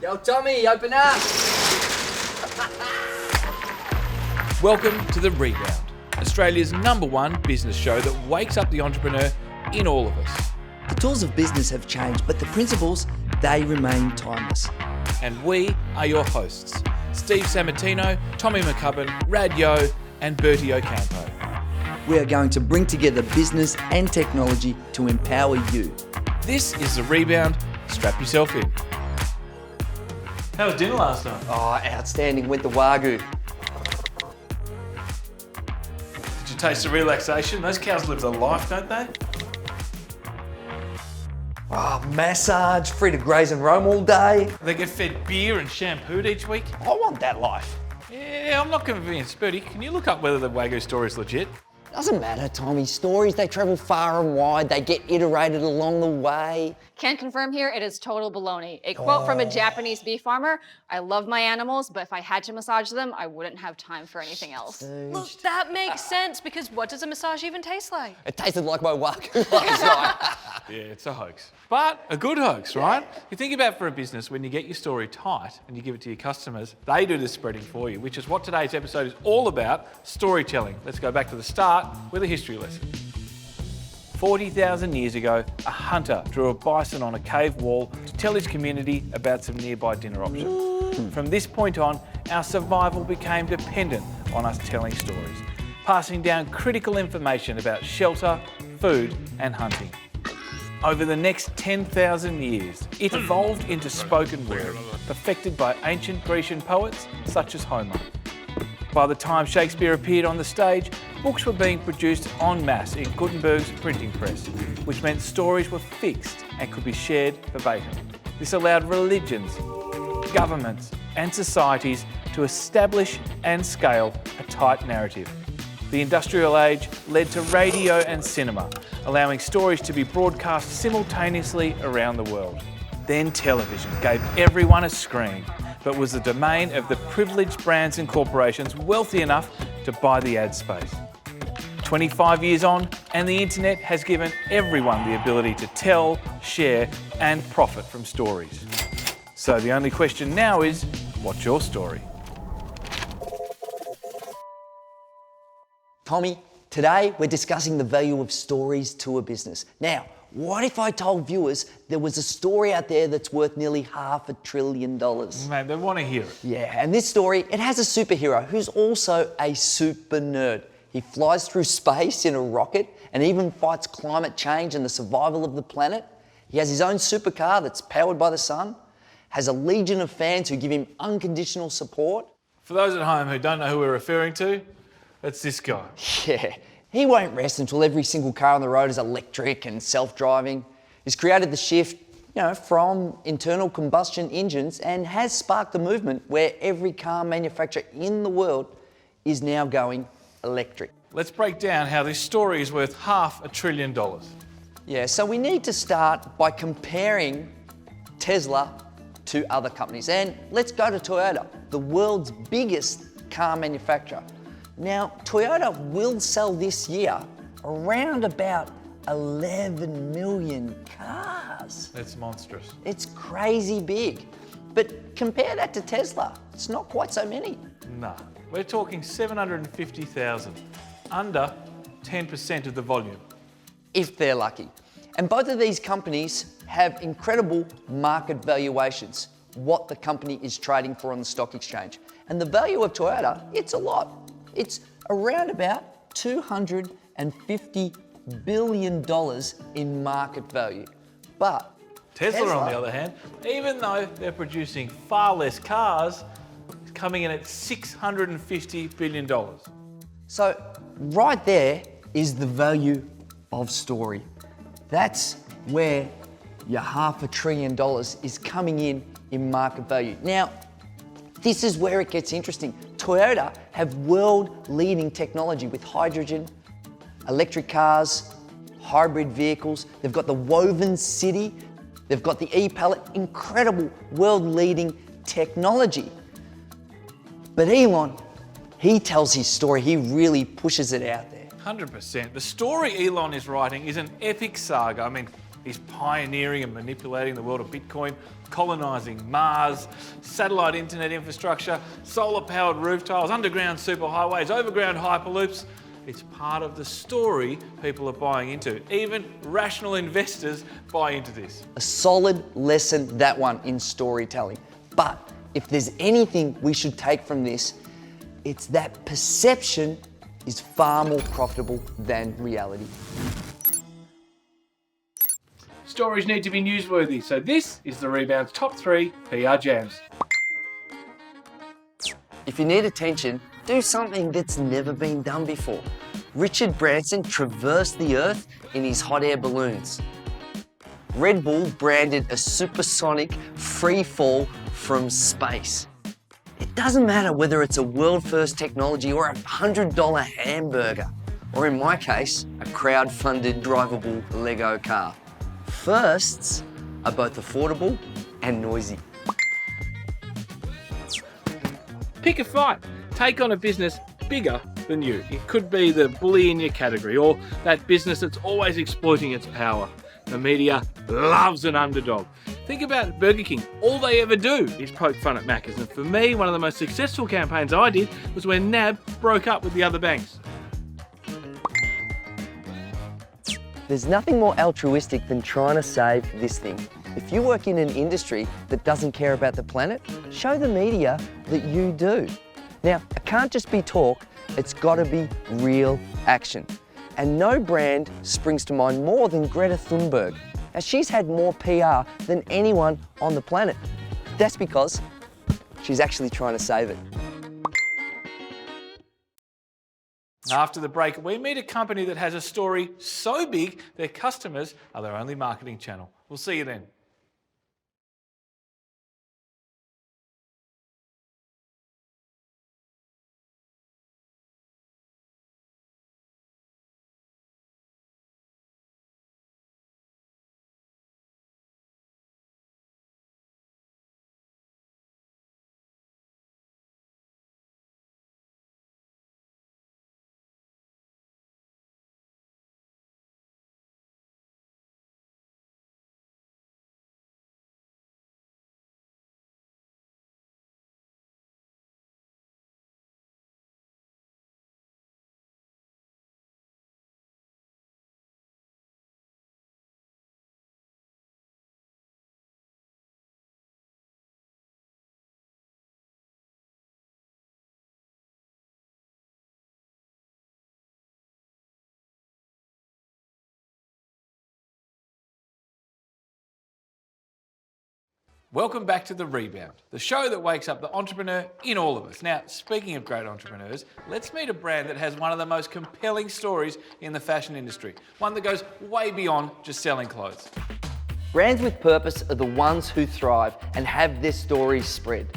Yo, Tommy, open up! Welcome to The Rebound, Australia's #1 business show that wakes up the entrepreneur in all of us. The tools of business have changed, but the principles, they remain timeless. And we are your hosts, Steve Sammartino, Tommy McCubbin, Rad Yo, and Bertie Ocampo. We are going to bring together business and technology to empower you. This is The Rebound. Strap yourself in. How was dinner last night? Oh, outstanding. Went the Wagyu. Did you taste the relaxation? Those cows live the life, don't they? Oh, massage, free to graze and roam all day. They get fed beer and shampooed each week. I want that life. Yeah, I'm not convinced. Bertie, can you look up whether the Wagyu story is legit? Doesn't matter, Tommy. Stories, they travel far and wide. They get iterated along the way. Can confirm here, it is total baloney. A quote from a Japanese beef farmer, "I love my animals, but if I had to massage them, I wouldn't have time for anything else." Look, that makes sense, because what does a massage even taste like? It tasted like my Wagyu last night. Yeah, it's a hoax. But a good hoax, right? You think about for a business, when you get your story tight and you give it to your customers, they do the spreading for you, which is what today's episode is all about, storytelling. Let's go back to the start with a history lesson. 40,000 years ago, a hunter drew a bison on a cave wall to tell his community about some nearby dinner options. From this point on, our survival became dependent on us telling stories, passing down critical information about shelter, food, and hunting. Over the next 10,000 years, it evolved into spoken word, perfected by ancient Grecian poets such as Homer. By the time Shakespeare appeared on the stage, books were being produced en masse in Gutenberg's printing press, which meant stories were fixed and could be shared verbatim. This allowed religions, governments, and societies to establish and scale a tight narrative. The industrial age led to radio and cinema, allowing stories to be broadcast simultaneously around the world. Then television gave everyone a screen, but was the domain of the privileged brands and corporations wealthy enough to buy the ad space. 25 years on, and the internet has given everyone the ability to tell, share, and profit from stories. So the only question now is, what's your story? Tommy, today we're discussing the value of stories to a business. Now, what if I told viewers there was a story out there that's worth nearly $500 billion? Mate, they want to hear it. Yeah, and this story, it has a superhero who's also a super nerd. He flies through space in a rocket and even fights climate change and the survival of the planet. He has his own supercar that's powered by the sun, has a legion of fans who give him unconditional support. For those at home who don't know who we're referring to, it's this guy. Yeah, he won't rest until every single car on the road is electric and self-driving. He's created the shift, from internal combustion engines and has sparked a movement where every car manufacturer in the world is now going electric. Let's break down how this story is worth $500 billion. Yeah, so we need to start by comparing Tesla to other companies. And let's go to Toyota, the world's biggest car manufacturer. Now, Toyota will sell this year around about 11 million cars. That's monstrous. It's crazy big. But compare that to Tesla, it's not quite so many. Nah, we're talking 750,000, under 10% of the volume. If they're lucky. And both of these companies have incredible market valuations, what the company is trading for on the stock exchange. And the value of Toyota, it's a lot. It's around about $250 billion in market value. But Tesla, on the other hand, even though they're producing far less cars, is coming in at $650 billion. So right there is the value of story. That's where your $500 billion is coming in market value. Now, this is where it gets interesting. Toyota have world-leading technology with hydrogen, electric cars, hybrid vehicles. They've got the woven city. They've got the e-pallet, incredible world-leading technology. But Elon, he tells his story. He really pushes it out there. 100%. The story Elon is writing is an epic saga. I mean, He's pioneering and manipulating the world of Bitcoin, colonising Mars, satellite internet infrastructure, solar-powered roof tiles, underground superhighways, overground hyperloops. It's part of the story people are buying into. Even rational investors buy into this. A solid lesson, that one, in storytelling. But if there's anything we should take from this, it's that perception is far more profitable than reality. Stories need to be newsworthy, so this is the Rebound's top 3 PR jams. If you need attention, do something that's never been done before. Richard Branson traversed the Earth in his hot air balloons. Red Bull branded a supersonic free fall from space. It doesn't matter whether it's a world-first technology or a $100 hamburger, or in my case, a crowd-funded drivable Lego car. Firsts are both affordable and noisy. Pick a fight. Take on a business bigger than you. It could be the bully in your category or that business that's always exploiting its power. The media loves an underdog. Think about Burger King. All they ever do is poke fun at Macca's. And for me, one of the most successful campaigns I did was when NAB broke up with the other banks. There's nothing more altruistic than trying to save this thing. If you work in an industry that doesn't care about the planet, show the media that you do. Now, it can't just be talk, it's got to be real action. And no brand springs to mind more than Greta Thunberg. Now, she's had more PR than anyone on the planet. That's because she's actually trying to save it. After the break, we meet a company that has a story so big their customers are their only marketing channel. We'll see you then. Welcome back to The Rebound, the show that wakes up the entrepreneur in all of us. Now, speaking of great entrepreneurs, let's meet a brand that has one of the most compelling stories in the fashion industry, one that goes way beyond just selling clothes. Brands with purpose are the ones who thrive and have their stories spread,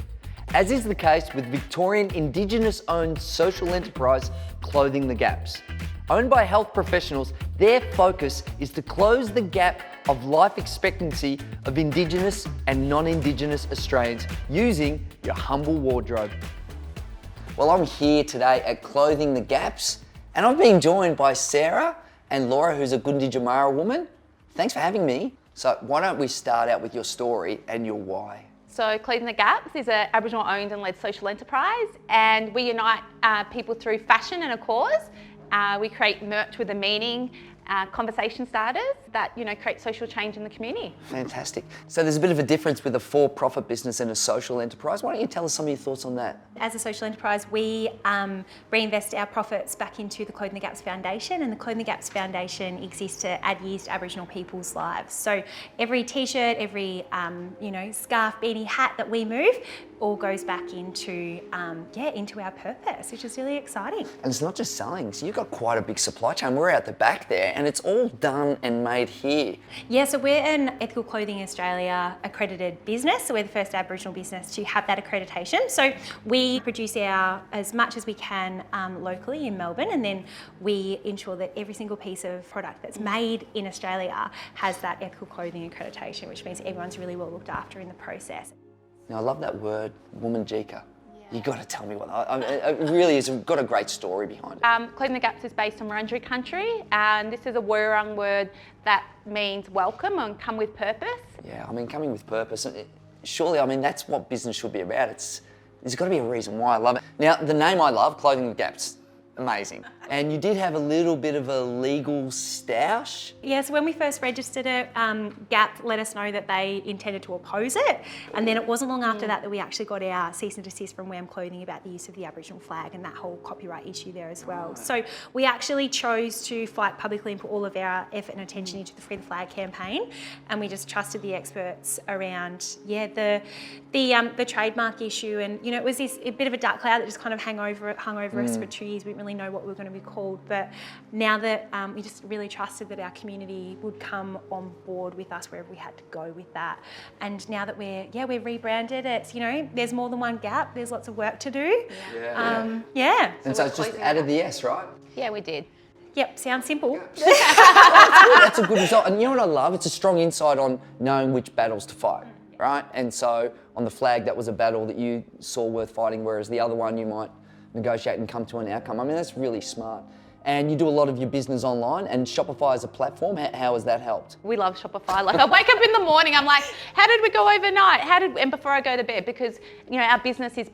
as is the case with Victorian Indigenous-owned social enterprise Clothing the Gaps. Owned by health professionals, their focus is to close the gap of life expectancy of Indigenous and non-Indigenous Australians using your humble wardrobe. Well, I'm here today at Clothing the Gaps, and I've been joined by Sarah and Laura, who's a Gunditjmara woman. Thanks for having me. So why don't we start out with your story and your why? So Clothing the Gaps is an Aboriginal owned and led social enterprise, and we unite people through fashion and a cause. We create merch with a meaning, conversation starters that create social change in the community. Fantastic. So there's a bit of a difference with a for-profit business and a social enterprise. Why don't you tell us some of your thoughts on that? As a social enterprise, we reinvest our profits back into the Clothing the Gaps Foundation, and the Clothing the Gaps Foundation exists to add years to Aboriginal people's lives. So every t-shirt, every scarf, beanie, hat that we move all goes back into our purpose, which is really exciting. And it's not just selling, so you've got quite a big supply chain. We're out the back there and it's all done and made here. Yeah, so we're an Ethical Clothing Australia accredited business, so we're the first Aboriginal business to have that accreditation. So we produce as much as we can locally in Melbourne, and then we ensure that every single piece of product that's made in Australia has that Ethical Clothing accreditation, which means everyone's really well looked after in the process. Now I love that word, womanjika. Yeah. You got to tell me what. It really is got a great story behind it. Clothing the Gaps is based on Wurundjeri country, and this is a Wurrung word that means welcome and come with purpose. Yeah, I mean, coming with purpose. Surely, I mean, that's what business should be about. There's got to be a reason why I love it. Now, the name I love, Clothing the Gaps, amazing. And you did have a little bit of a legal stoush. Yeah, so when we first registered it, Gap let us know that they intended to oppose it. And then it wasn't long after that we actually got our cease and desist from WAM Clothing about the use of the Aboriginal flag and that whole copyright issue there as well. So we actually chose to fight publicly and put all of our effort and attention into the Free the Flag campaign. And we just trusted the experts around, the trademark issue. And, you know, it was a bit of a dark cloud that just kind of hung over us for 2 years. We didn't really know what we were going to be called, but now that we just really trusted that our community would come on board with us wherever we had to go with that. And now that we're rebranded, it's, you know, there's more than one Gap, there's lots of work to do. Yeah. And so it's just added the S, right? Yeah, we did. Yep, sounds simple. That's a good result. And you know what I love? It's a strong insight on knowing which battles to fight, right? And so on the flag, that was a battle that you saw worth fighting, whereas the other one you might negotiate and come to an outcome. I mean, that's really smart. And you do a lot of your business online, and Shopify as a platform, how has that helped? We love Shopify. Like, I wake up in the morning, I'm like, how did we go overnight? And before I go to bed, because, you know, our business is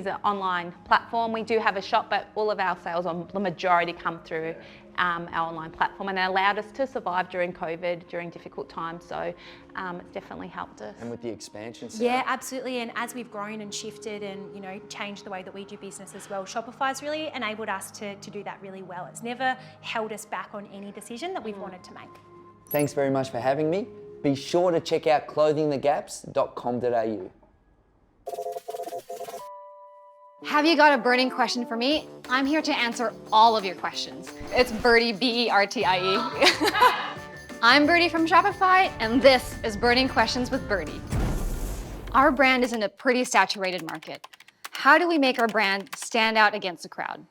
an online platform. We do have a shop, but all of our sales, the majority come through our online platform, and it allowed us to survive during COVID, during difficult times. So it's definitely helped us. And with the expansion, Yeah, absolutely. And as we've grown and shifted and, you know, changed the way that we do business as well, Shopify's really enabled us to do that really well. It's never held us back on any decision that we've wanted to make. Thanks very much for having me. Be sure to check out clothingthegaps.com.au. Have you got a burning question for me? I'm here to answer all of your questions. It's Bertie, B-E-R-T-I-E. I'm Bertie from Shopify, and this is Burning Questions with Bertie. Our brand is in a pretty saturated market. How do we make our brand stand out against the crowd?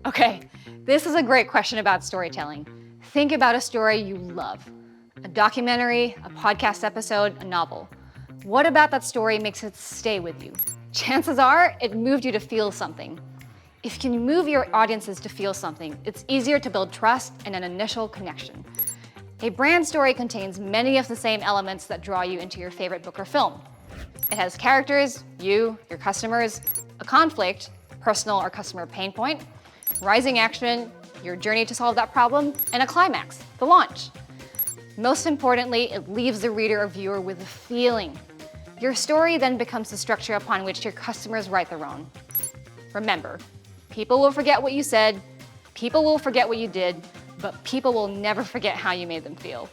Okay, this is a great question about storytelling. Think about a story you love. A documentary, a podcast episode, a novel. What about that story makes it stay with you? Chances are it moved you to feel something. If you can move your audiences to feel something, it's easier to build trust and an initial connection. A brand story contains many of the same elements that draw you into your favorite book or film. It has characters, you, your customers, a conflict, personal or customer pain point, rising action, your journey to solve that problem, and a climax, the launch. Most importantly, it leaves the reader or viewer with a feeling. Your story then becomes the structure upon which your customers write their own. Remember, people will forget what you said, people will forget what you did, but people will never forget how you made them feel.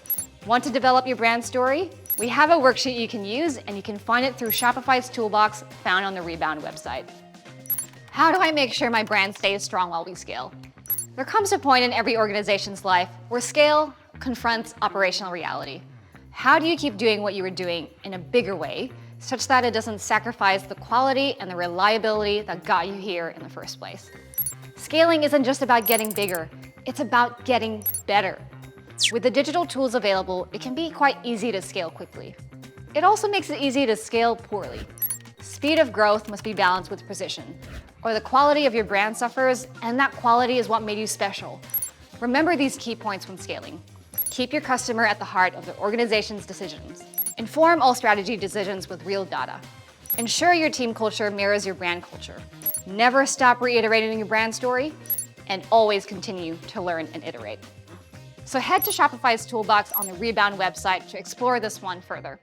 Want to develop your brand story? We have a worksheet you can use, and you can find it through Shopify's toolbox found on the Rebound website. How do I make sure my brand stays strong while we scale? There comes a point in every organization's life where scale confronts operational reality. How do you keep doing what you were doing in a bigger way, such that it doesn't sacrifice the quality and the reliability that got you here in the first place? Scaling isn't just about getting bigger, it's about getting better. With the digital tools available, it can be quite easy to scale quickly. It also makes it easy to scale poorly. Speed of growth must be balanced with precision, or the quality of your brand suffers, and that quality is what made you special. Remember these key points when scaling. Keep your customer at the heart of the organization's decisions. Inform all strategy decisions with real data. Ensure your team culture mirrors your brand culture. Never stop reiterating your brand story, and always continue to learn and iterate. So head to Shopify's toolbox on the Rebound website to explore this one further.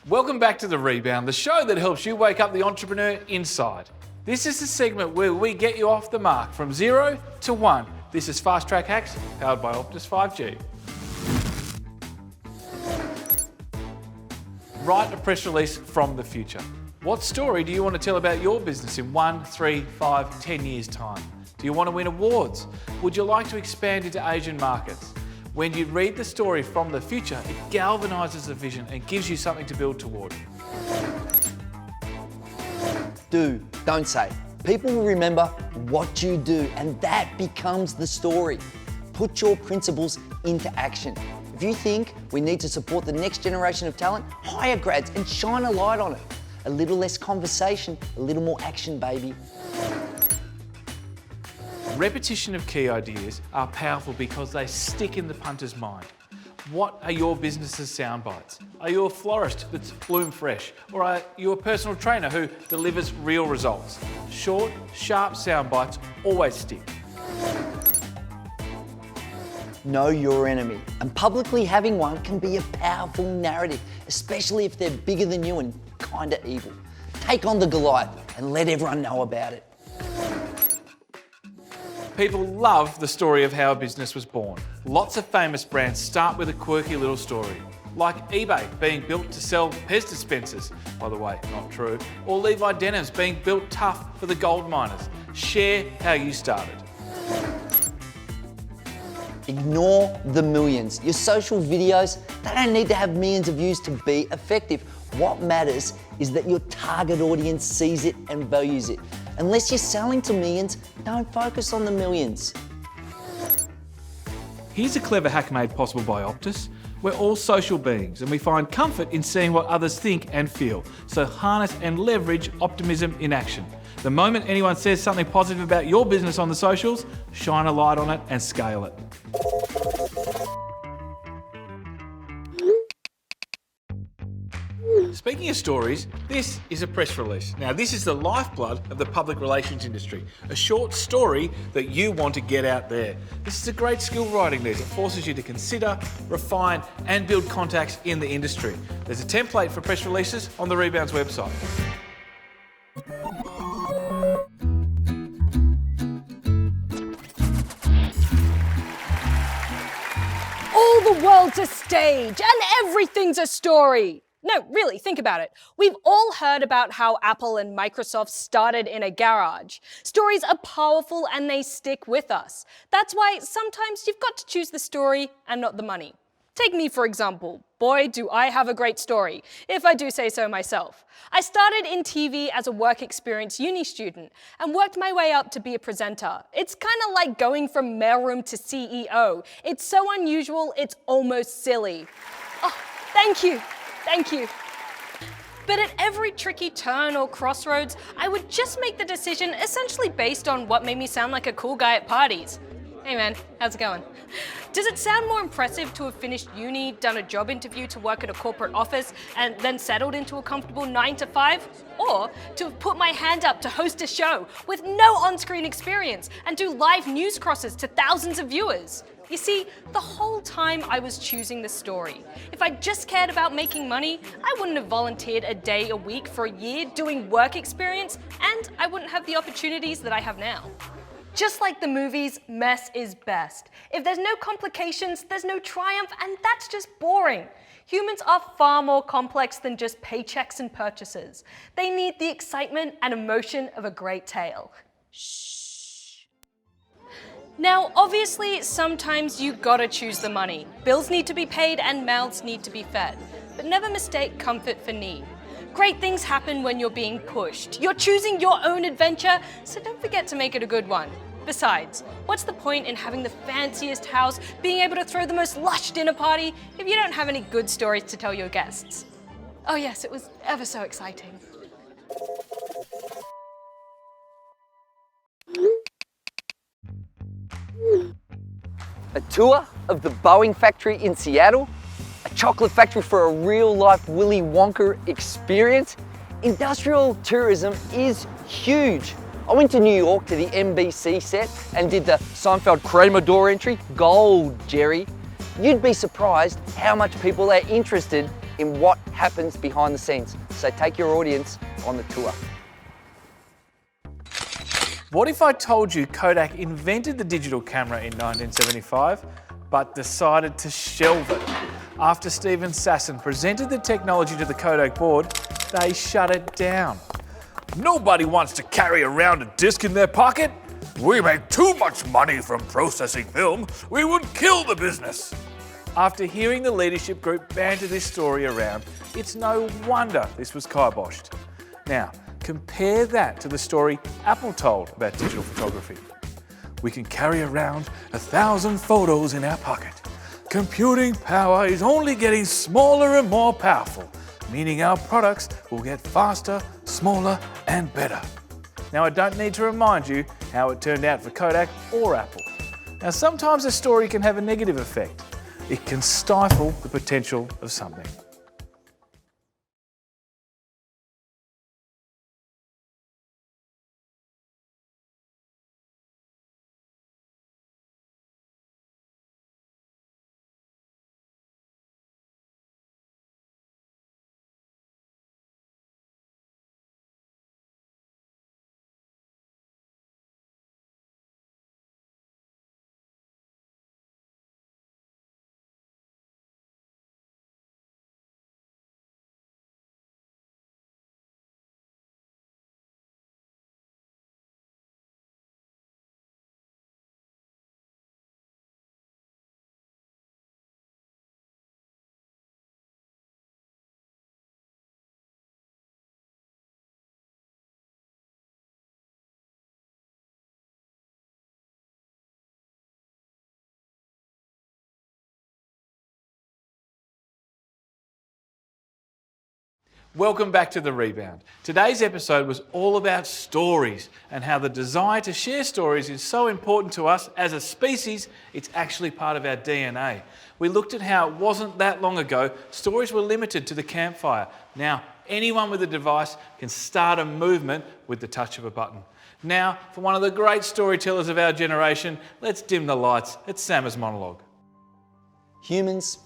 Welcome back to The Rebound, the show that helps you wake up the entrepreneur inside. This is the segment where we get you off the mark from 0 to 1. This is Fast Track Hacks, powered by Optus 5G. Write a press release from the future. What story do you want to tell about your business in 1, 3, 5, 10 years' time? Do you want to win awards? Would you like to expand into Asian markets? When you read the story from the future, it galvanises the vision and gives you something to build toward. Do, don't say. People will remember what you do, and that becomes the story. Put your principles into action. If you think we need to support the next generation of talent, hire grads and shine a light on it. A little less conversation, a little more action, baby. Repetition of key ideas are powerful because they stick in the punter's mind. What are your business's sound bites? Are you a florist that's bloom fresh? Or are you a personal trainer who delivers real results? Short, sharp sound bites always stick. Know your enemy, and publicly having one can be a powerful narrative, especially if they're bigger than you and kinda evil. Take on the Goliath and let everyone know about it. People love the story of how a business was born. Lots of famous brands start with a quirky little story, like eBay being built to sell Pez dispensers, by the way, not true, or Levi Denims being built tough for the gold miners. Share how you started. Ignore the millions. Your social videos, they don't need to have millions of views to be effective. What matters is that your target audience sees it and values it. Unless you're selling to millions, don't focus on the millions. Here's a clever hack made possible by Optus. We're all social beings and we find comfort in seeing what others think and feel. So harness and leverage optimism in action. The moment anyone says something positive about your business on the socials, shine a light on it and scale it. Speaking of stories, this is a press release. Now, this is the lifeblood of the public relations industry. A short story that you want to get out there. This is a great skill writing these. It forces you to consider, refine, and build contacts in the industry. There's a template for press releases on the Rebound's website. All the world's a stage and everything's a story. No, really, think about it. We've all heard about how Apple and Microsoft started in a garage. Stories are powerful and they stick with us. That's why sometimes you've got to choose the story and not the money. Take me, for example. Boy, do I have a great story, if I do say so myself. I started in TV as a work experience uni student and worked my way up to be a presenter. It's kind of like going from mailroom to CEO. It's so unusual, it's almost silly. Oh, thank you. Thank you. But at every tricky turn or crossroads, I would just make the decision essentially based on what made me sound like a cool guy at parties. Hey man, how's it going? Does it sound more impressive to have finished uni, done a job interview to work at a corporate office, and then settled into a comfortable 9 to 5? Or to have put my hand up to host a show with no on-screen experience and do live news crosses to thousands of viewers? You see, the whole time I was choosing the story. If I just cared about making money, I wouldn't have volunteered a day a week for a year doing work experience, and I wouldn't have the opportunities that I have now. Just like the movies, mess is best. If there's no complications, there's no triumph, and that's just boring. Humans are far more complex than just paychecks and purchases. They need the excitement and emotion of a great tale. Shh. Now, obviously, sometimes you gotta choose the money. Bills need to be paid and mouths need to be fed. But never mistake comfort for need. Great things happen when you're being pushed. You're choosing your own adventure, so don't forget to make it a good one. Besides, what's the point in having the fanciest house, being able to throw the most lush dinner party, if you don't have any good stories to tell your guests? Oh yes, it was ever so exciting. A tour of the Boeing factory in Seattle, a chocolate factory for a real-life Willy Wonka experience. Industrial tourism is huge. I went to New York to the NBC set and did the Seinfeld Kramer door entry. Gold, Jerry. You'd be surprised how much people are interested in what happens behind the scenes. So take your audience on the tour. What if I told you Kodak invented the digital camera in 1975, but decided to shelve it? After Steven Sasson presented the technology to the Kodak board, they shut it down. Nobody wants to carry around a disc in their pocket. We make too much money from processing film. We would kill the business. After hearing the leadership group banter this story around, it's no wonder this was kiboshed. Now, compare that to the story Apple told about digital photography. We can carry around 1,000 photos in our pocket. Computing power is only getting smaller and more powerful, meaning our products will get faster, smaller, and better. Now, I don't need to remind you how it turned out for Kodak or Apple. Now, sometimes a story can have a negative effect. It can stifle the potential of something. Welcome back to The Rebound. Today's episode was all about stories and how the desire to share stories is so important to us as a species, it's actually part of our DNA. We looked at how it wasn't that long ago, stories were limited to the campfire. Now, anyone with a device can start a movement with the touch of a button. Now, for one of the great storytellers of our generation, let's dim the lights. It's Sam's monologue. Humans,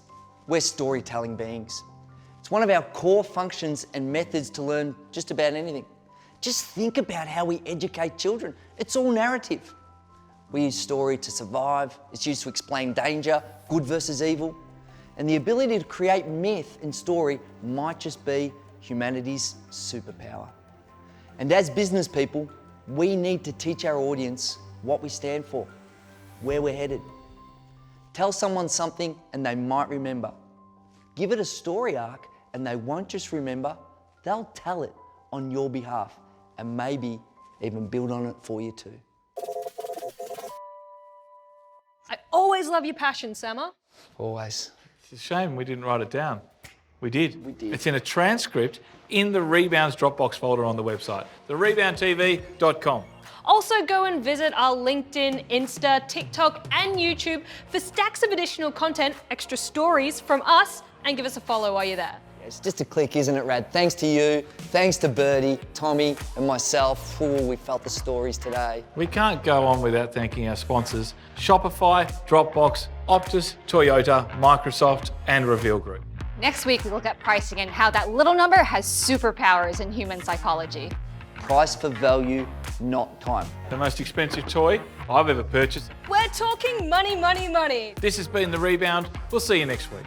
we're storytelling beings. It's one of our core functions and methods to learn just about anything. Just think about how we educate children. It's all narrative. We use story to survive. It's used to explain danger, good versus evil. And the ability to create myth in story might just be humanity's superpower. And as business people, we need to teach our audience what we stand for, where we're headed. Tell someone something and they might remember. Give it a story arc and they won't just remember, they'll tell it on your behalf and maybe even build on it for you too. I always love your passion, Sama. Always. It's a shame we didn't write it down. We did. We did. It's in a transcript in the Rebounds Dropbox folder on the website, thereboundtv.com. Also, go and visit our LinkedIn, Insta, TikTok, and YouTube for stacks of additional content, extra stories from us, and give us a follow while you're there. It's just a click, isn't it, Rad? Thanks to you, thanks to Birdie, Tommy, and myself. Ooh, we felt the stories today. We can't go on without thanking our sponsors, Shopify, Dropbox, Optus, Toyota, Microsoft, and Reveal Group. Next week, we look at pricing and how that little number has superpowers in human psychology. Price for value, not time. The most expensive toy I've ever purchased. We're talking money, money, money. This has been The Rebound. We'll see you next week.